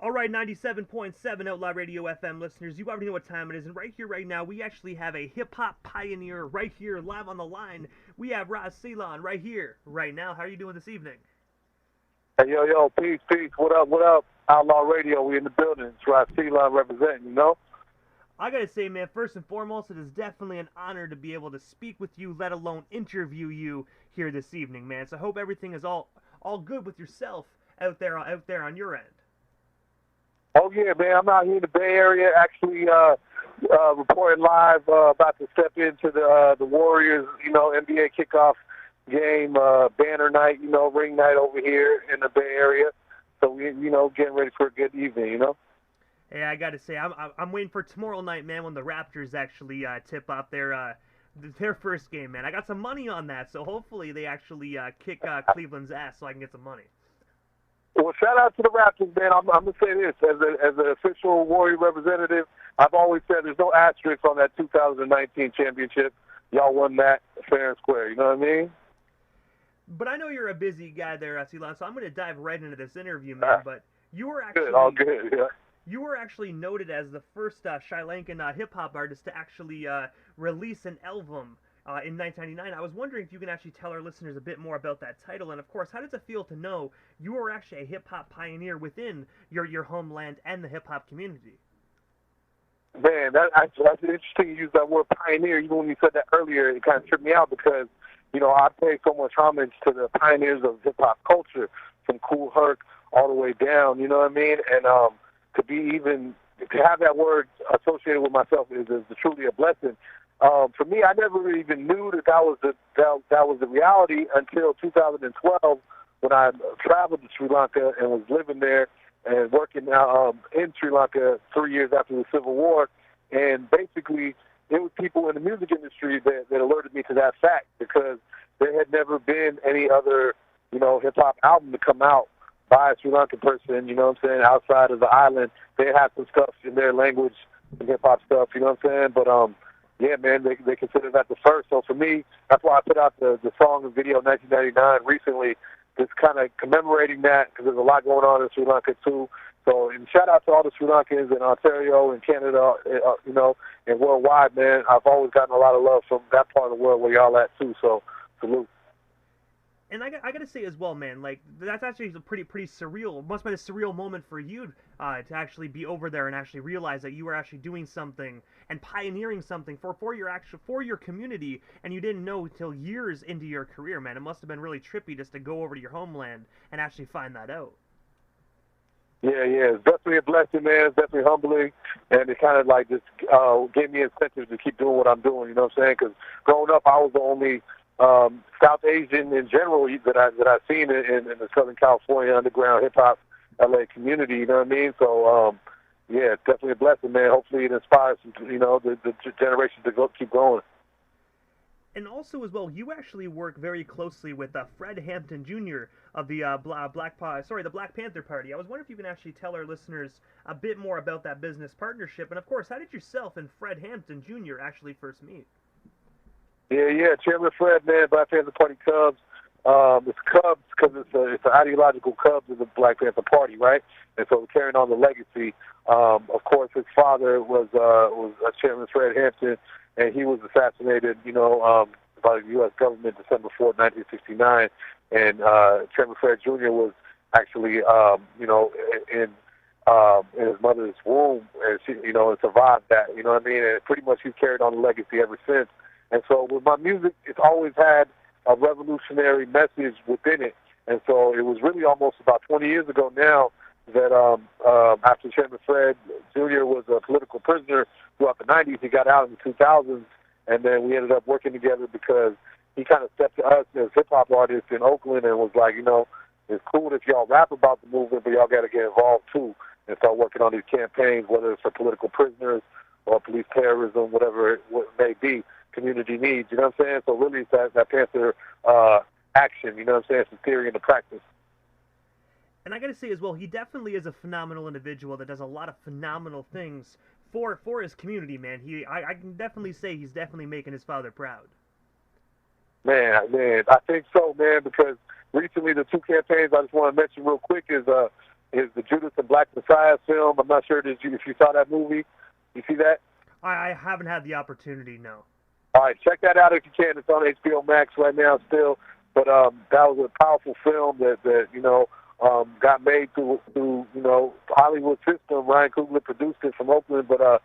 All right, 97.7 Outlaw Radio FM listeners, you already know what time it is, and right here, right now, we actually have a hip-hop pioneer right here, live on the line. We have Ras Ceylon right here, right now. How are you doing this evening? Hey, yo, peace, peace. What up? Outlaw Radio, we in the building. It's Ras Ceylon representing, you know? I gotta say, man, first and foremost, it is definitely an honor to be able to speak with you, let alone interview you here this evening, man. So I hope everything is all good with yourself out there on your end. Oh, yeah, man, I'm out here in the Bay Area, actually reporting live, about to step into the Warriors, NBA kickoff game, banner night, ring night over here in the Bay Area. So, we, getting ready for a good evening. Hey, I gotta say, I'm waiting for tomorrow night, man, when the Raptors actually tip off their first game, man. I got some money on that, so hopefully they actually kick Cleveland's ass so I can get some money. Well, shout out to the Raptors, man. I'm going to say this. As an official Warrior representative, I've always said there's no asterisk on that 2019 championship. Y'all won that fair and square. You know what I mean? But I know you're a busy guy there, Ceylon, so I'm going to dive right into this interview, man. But you were actually... Good, all good, yeah. You were actually noted as the first Sri Lankan hip-hop artist to actually release an album in 1999. I was wondering if you can actually tell our listeners a bit more about that title, and of course, how does it feel to know you are actually a hip-hop pioneer within your homeland and the hip-hop community? Man, that's interesting you use that word pioneer. Even when you said that earlier, it kind of tripped me out because, I pay so much homage to the pioneers of hip-hop culture, from Kool Herc all the way down, you know what I mean? And to have that word associated with myself is truly a blessing. For me, I never even knew that was the reality until 2012 when I traveled to Sri Lanka and was living there and working in Sri Lanka 3 years after the Civil War. And basically, it was people in the music industry that alerted me to that fact because there had never been any other, hip-hop album to come out by a Sri Lankan person, outside of the island. They had some stuff in their language, some hip-hop stuff, you know what I'm saying? But, yeah, man, they consider that the first. So for me, that's why I put out the song and video in 1999 recently, just kind of commemorating that because there's a lot going on in Sri Lanka, too. So, and shout out to all the Sri Lankans in Ontario and Canada, and worldwide, man. I've always gotten a lot of love from that part of the world where y'all at, too. So, salute. And I got to say as well, man, like, that's actually a pretty surreal, must have been a surreal moment for you to actually be over there and actually realize that you were actually doing something and pioneering something for your community, and you didn't know until years into your career, man. It must have been really trippy just to go over to your homeland and actually find that out. Yeah, it's definitely a blessing, man. It's definitely humbling, and it kind of like just gave me incentive to keep doing what I'm doing, you know what I'm saying? Because growing up, I was the only South Asian in general that I've seen in the Southern California underground hip hop LA community. You know what I mean? So yeah, it's definitely a blessing, man. Hopefully it inspires the generation to keep going. And also as well, you actually work very closely with Fred Hampton Jr. of the Black Panther Party. I was wondering if you can actually tell our listeners a bit more about that business partnership, and of course, how did yourself and Fred Hampton Jr. actually first meet? Yeah. Chairman Fred, man, Black Panther Party Cubs. It's Cubs because it's an ideological Cubs of the Black Panther Party, right? And so carrying on the legacy. Of course, his father was Chairman Fred Hampton, and he was assassinated, by the U.S. government December 4th, 1969. And Chairman Fred Jr. was actually, in his mother's womb, and she, and survived that. You know what I mean? And pretty much he's carried on the legacy ever since. And so with my music, it's always had a revolutionary message within it. And so it was really almost about 20 years ago now that after Chairman Fred Jr. was a political prisoner throughout the 90s, he got out in the 2000s, and then we ended up working together because he kind of stepped to us as hip-hop artists in Oakland and was like, it's cool if y'all rap about the movement, but y'all got to get involved too and start working on these campaigns, whether it's for political prisoners or police terrorism, whatever it may be. Community needs, you know what I'm saying? So really it's that Panther action, you know what I'm saying? It's the theory and the practice. And I gotta say as well, he definitely is a phenomenal individual that does a lot of phenomenal things for his community, man. I can definitely say he's definitely making his father proud. Man, I think so, man, because recently the two campaigns I just want to mention real quick is is the Judas and Black Messiah film. I'm not sure if you saw that movie. You see that? I haven't had the opportunity, no. All right, check that out if you can. It's on HBO Max right now still. But that was a powerful film that got made through Hollywood system. Ryan Coogler produced it from Oakland, but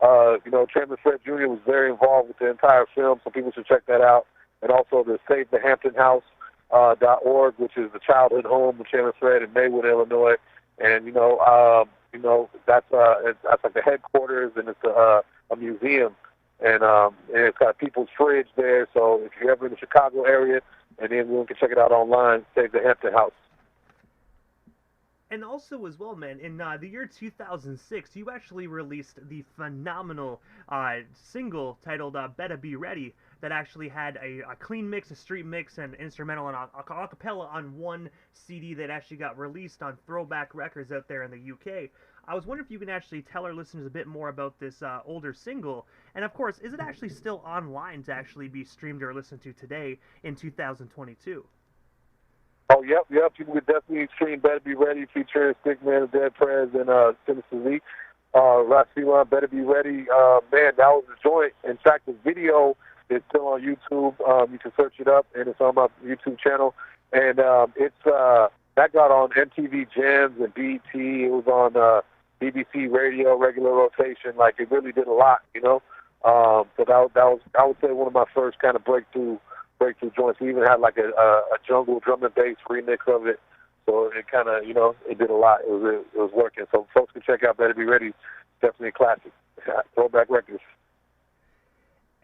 Chairman Fred Jr. was very involved with the entire film, so people should check that out. And also the Save the Hampton House .org, which is the childhood home of Chairman Fred in Maywood, Illinois. And that's like the headquarters, and it's a museum, and it's got a People's Fridge there. So if you're ever in the Chicago area, and then you can check it out online, Save the Hampton House. And also as well, man, in the year 2006, you actually released the phenomenal single titled Better Be Ready that actually had a clean mix, a street mix, and instrumental and a cappella on one CD that actually got released on Throwback Records out there in the UK. I was wondering if you can actually tell our listeners a bit more about this older single. And of course, is it actually still online to actually be streamed or listened to today in 2022? Oh, yep. You can definitely stream Better Be Ready featuring Stickman and Dead Prez and Sinister Z. Ras Ceylon, Better Be Ready. Man, that was the joint. In fact, the video is still on YouTube. You can search it up, and it's on my YouTube channel. And that got on MTV Gems and BET. It was on BBC Radio, regular rotation. Like, it really did a lot, So that was, I would say, one of my first kind of breakthrough joints. We even had like a jungle drum and bass remix of it, so it kind of it did a lot. It was working. So folks can check out Better Be Ready. Definitely a classic. Throwback Records.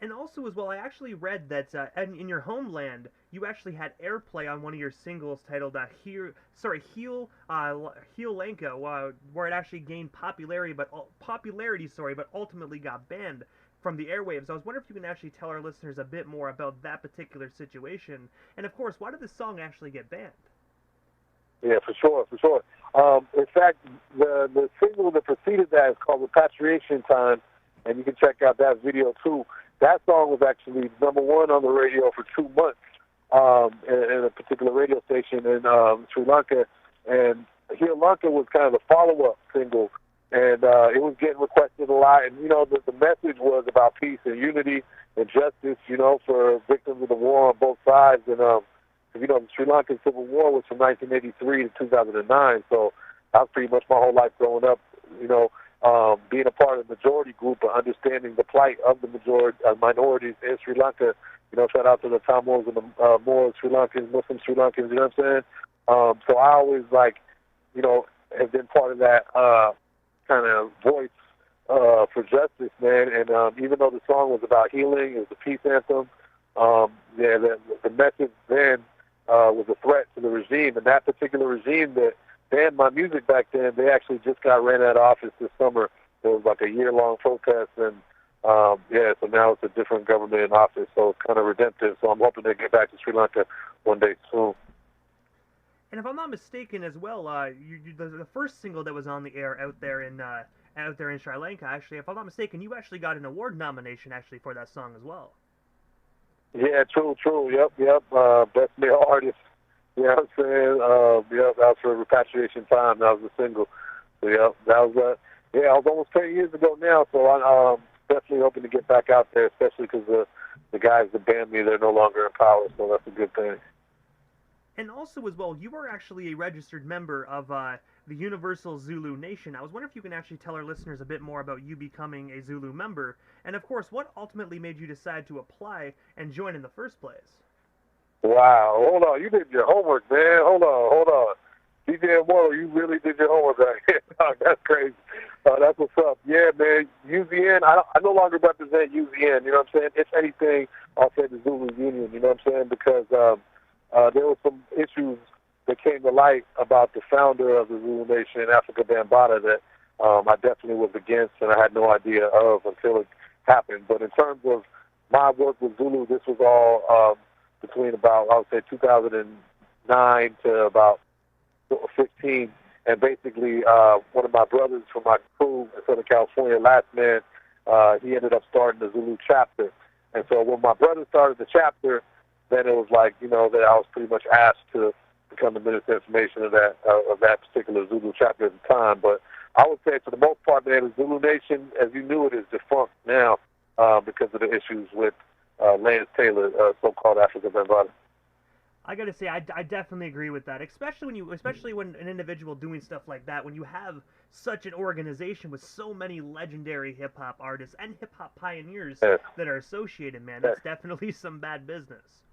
And also as well, I actually read that in your homeland, you actually had airplay on one of your singles titled Heel Lanka, where it actually gained popularity, but ultimately got banned from the airwaves. I was wondering if you can actually tell our listeners a bit more about that particular situation, and of course, why did this song actually get banned? Yeah, for sure. In fact, the single that preceded that is called Repatriation Time, and you can check out that video too. That song was actually number one on the radio for 2 months in a particular radio station in Sri Lanka, and Heel Lanka was kind of the follow-up single. And it was getting requested a lot. And, the message was about peace and unity and justice, for victims of the war on both sides. And, the Sri Lankan Civil War was from 1983 to 2009. So that was pretty much my whole life growing up, being a part of the majority group and understanding the plight of the majority minorities in Sri Lanka. Shout out to the Tamils and the Moors, Sri Lankans, Muslim Sri Lankans, you know what I'm saying? So I always, have been part of that kind of voice for justice, man. And even though the song was about healing, it was a peace anthem. The message then was a threat to the regime, and that particular regime that banned my music back then, they actually just got ran out of office this summer. It was like a year-long protest, and so now it's a different government in office, so it's kind of redemptive. So I'm hoping they get back to Sri Lanka one day soon. And if I'm not mistaken, as well, the first single that was on the air out there in Sri Lanka, actually, if I'm not mistaken, you actually got an award nomination actually for that song as well. Yeah, true. Yep. Best male artist. You know what I'm saying? That was for Repatriation Time. That was the single. So that was it was almost 10 years ago now. So I'm definitely hoping to get back out there, especially because the guys that banned me, they're no longer in power. So that's a good thing. And also as well, you are actually a registered member of the Universal Zulu Nation. I was wondering if you can actually tell our listeners a bit more about you becoming a Zulu member, and of course, what ultimately made you decide to apply and join in the first place? Wow, hold on, you did your homework, man. Hold on. DJ Moore, you really did your homework right here. That's crazy. That's what's up. Yeah, man, UZN, I no longer represent UZN, you know what I'm saying? If anything, I'll say the Zulu Union, you know what I'm saying? Because there were some issues that came to light about the founder of the Zulu Nation, Africa Bambaataa, that I definitely was against and I had no idea of until it happened. But in terms of my work with Zulu, this was all between about, I would say, 2009 to about 15. And basically, one of my brothers from my crew in Southern California, Last Man, he ended up starting the Zulu chapter. And so when my brother started the chapter, then it was like, that I was pretty much asked to become the Minister of Information of that particular Zulu chapter at the time. But I would say for the most part, man, the Zulu Nation, as you knew it, is defunct now because of the issues with Lance Taylor, so-called Africa Bambaataa. I gotta say, I definitely agree with that. Especially when an individual doing stuff like that, when you have such an organization with so many legendary hip hop artists and hip hop pioneers that are associated, man, that's definitely some bad business.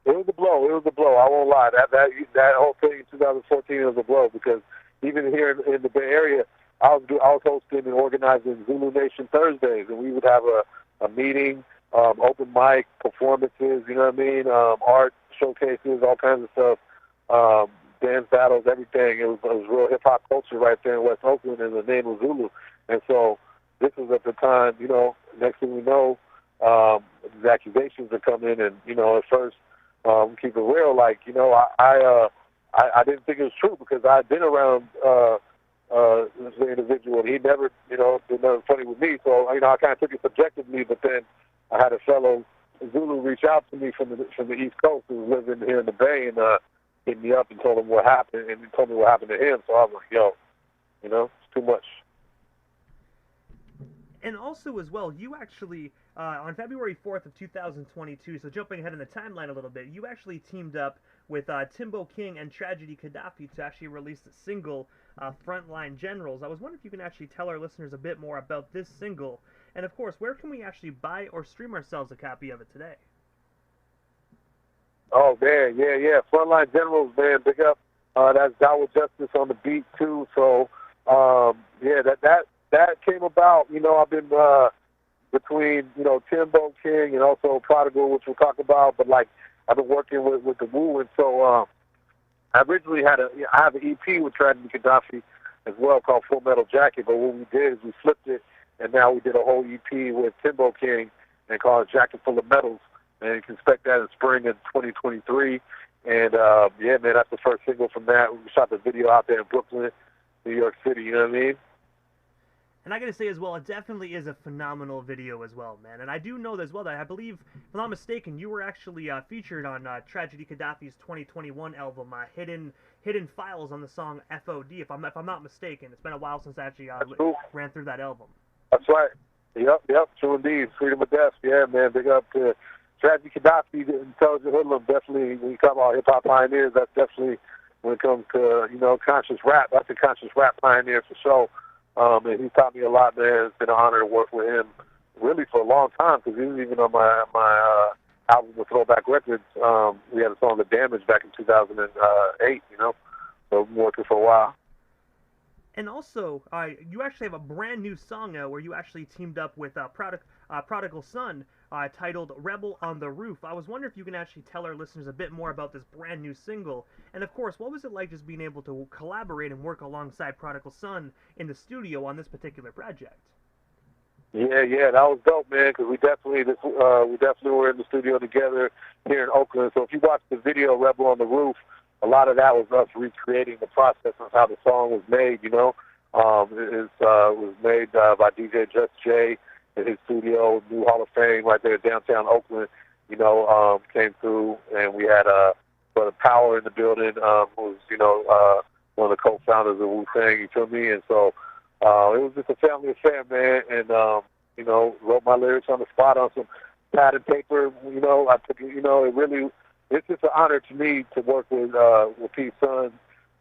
It was a blow. It was a blow. I won't lie. That whole thing in 2014 was a blow because even here in the Bay Area, I was hosting and organizing Zulu Nation Thursdays, and we would have a meeting, open mic performances. You know what I mean? Art showcases, all kinds of stuff, dance battles, everything. It was real hip hop culture right there in West Oakland in the name of Zulu. And so this was at the time, you know, next thing we know, these accusations are coming, and you know, at first, keep it real, like, you know, I didn't think it was true because I'd been around this individual, and he never, you know, did nothing funny with me. So, you know, I kind of took it subjectively, but then I had a fellow Zulu reach out to me from the East Coast who was living here in the Bay and hit me up and told him what happened, and he told me what happened to him. So I was like, yo, you know, it's too much. And also, as well, you actually, on February 4th of 2022, so jumping ahead in the timeline a little bit, you actually teamed up with Timbo King and Tragedy Gaddafi to actually release the single, Frontline Generals. I was wondering if you can actually tell our listeners a bit more about this single, and of course, where can we actually buy or stream ourselves a copy of it today? Oh, man, yeah. Frontline Generals, man, big up. That's Dawa Justice on the beat, too. So, yeah, that came about. You know, I've been between, you know, Timbo King and also Prodigal, which we'll talk about, but, like, I've been working with the Wu, and so I originally I have an EP with Tragedy Gaddafi as well called Full Metal Jacket, but what we did is we flipped it, and now we did a whole EP with Timbo King and called Jacket Full of Metals, and you can expect that in spring of 2023, and yeah, man, that's the first single from that. We shot the video out there in Brooklyn, New York City, you know what I mean? And I gotta say as well, it definitely is a phenomenal video as well, man. And I do know as well that I believe, if I'm not mistaken, you were actually featured on Tragedy Gaddafi's 2021 album, Hidden Files, on the song FOD. If I'm not mistaken, it's been a while since I actually ran through that album. That's right. Yep. True indeed. Freedom of Death. Yeah, man. Big up to Tragedy Gaddafi, the Intelligent Hoodlum. Definitely, when you talk about hip hop pioneers, that's definitely when it comes to, you know, conscious rap. That's a conscious rap pioneer for sure. And he taught me a lot, man. It's been an honor to work with him really for a long time because he was even on my album with Throwback Records. We had a song, The Damage, back in 2008, you know. So we've been working for a while. And also, you actually have a brand new song out where you actually teamed up with Prodigal Son, titled Rebel on the Roof. I was wondering if you can actually tell our listeners a bit more about this brand new single. And of course, what was it like just being able to collaborate and work alongside Prodigal Son in the studio on this particular project? Yeah, that was dope, man, because we definitely were in the studio together here in Oakland. So if you watch the video, Rebel on the Roof, a lot of that was us recreating the process of how the song was made, you know. It was made by DJ Just J in his studio, New Hall of Fame, right there in downtown Oakland, you know, came through, and we had Brother Power in the building, who was, you know, one of the co-founders of Wu-Tang, you feel me? And so it was just a family affair, man, and, you know, wrote my lyrics on the spot on some pad and paper, you know. I took it, you know, it's just an honor to me to work with P. Sons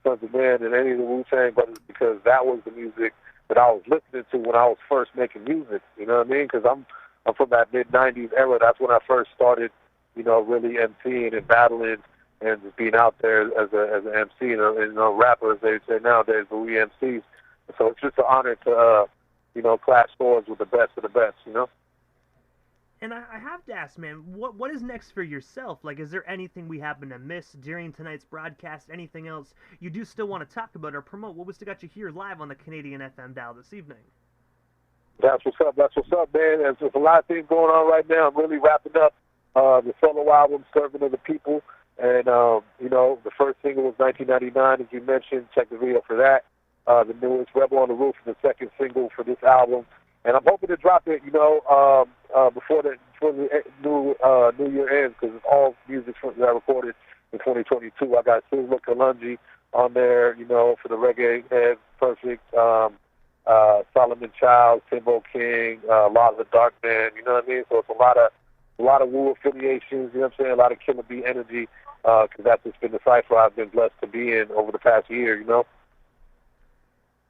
of Man and any of the Wu-Tang brothers because that was the music that I was listening to when I was first making music. You know what I mean? Because I'm from that mid-'90s era. That's when I first started, you know, really MCing and battling and just being out there as an MC and a rapper, as they say nowadays, but we MCs. So it's just an honor to, you know, clash swords with the best of the best, you know? And I have to ask, man, what is next for yourself? Like, is there anything we happen to miss during tonight's broadcast? Anything else you do still want to talk about or promote? What was to got you here live on the Canadian FM dial this evening? That's what's up, man. There's just a lot of things going on right now. I'm really wrapping up the solo album, Servant of the People. And, you know, the first single was 1999, as you mentioned. Check the video for that. The newest, Rebel on the Roof, is the second single for this album. And I'm hoping to drop it, you know, before the new year ends, because it's all music that I recorded in 2022. I got Silva Kalungi on there, you know, for the reggae head, perfect. Solomon Childs, Timbo King, a lot of the Dark Man, you know what I mean? So it's a lot of Wu affiliations, you know what I'm saying? A lot of Killer B energy, because that's just been the cipher I've been blessed to be in over the past year, you know?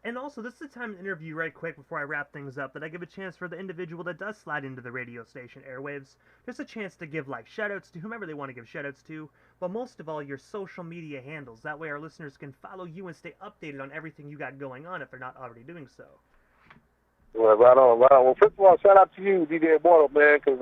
And also, this is the time to interview right quick before I wrap things up that I give a chance for the individual that does slide into the radio station airwaves, just a chance to give like shoutouts to whomever they want to give shoutouts to, but most of all your social media handles. That way our listeners can follow you and stay updated on everything you got going on if they're not already doing so. Well, right on, right on. Well, first of all, shout out to you, DJ Immortal, man, because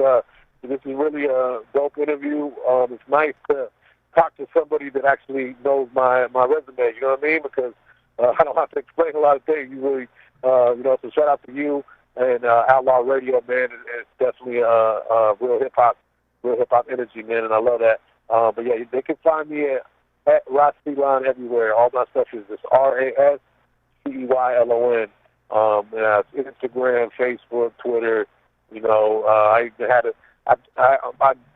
this is really a dope interview. It's nice to talk to somebody that actually knows my resume, you know what I mean? Because I don't have to explain a lot of things. You really, you know, so shout out to you and Outlaw Radio, man. It's definitely real hip hop energy, man, and I love that. But yeah, they can find me at Ras Ceylon everywhere. All my stuff is just RASCEYLON. Yeah, Instagram, Facebook, Twitter. You know, I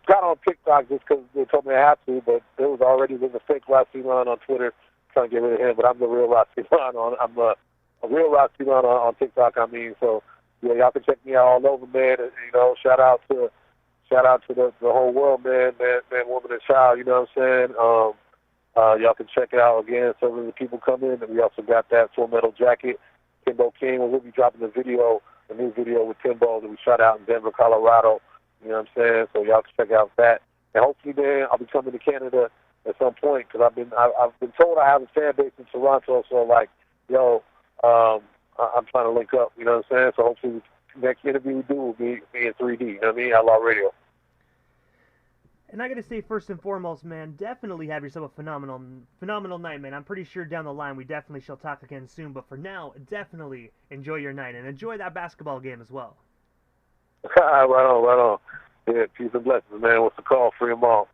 got on TikTok just because they told me I had to, but there was already a fake Ras Ceylon on Twitter. Trying to get rid of him, but I'm the real Ras Ceylon I'm a real Ras Ceylon on TikTok. I mean, so yeah, y'all can check me out all over, man. And, you know, shout out to the whole world, man, woman, and child. You know what I'm saying? Y'all can check it out again. Some of the people come in, and we also got that Full Metal Jacket. Timbo King will be dropping a new video with Timbo that we shot out in Denver, Colorado. You know what I'm saying? So y'all can check out that. And hopefully, man, I'll be coming to Canada at some point, because I've been told I have a fan base in Toronto, so like, yo, I'm trying to link up, you know what I'm saying? So hopefully the next interview we do will be in 3D, you know what I mean? Outlaw Radio. And I gotta say, first and foremost, man, definitely have yourself a phenomenal night, man. I'm pretty sure down the line we definitely shall talk again soon, but for now, definitely enjoy your night, and enjoy that basketball game as well. Right on. Yeah, peace and blessings, man. What's the call? Free them all.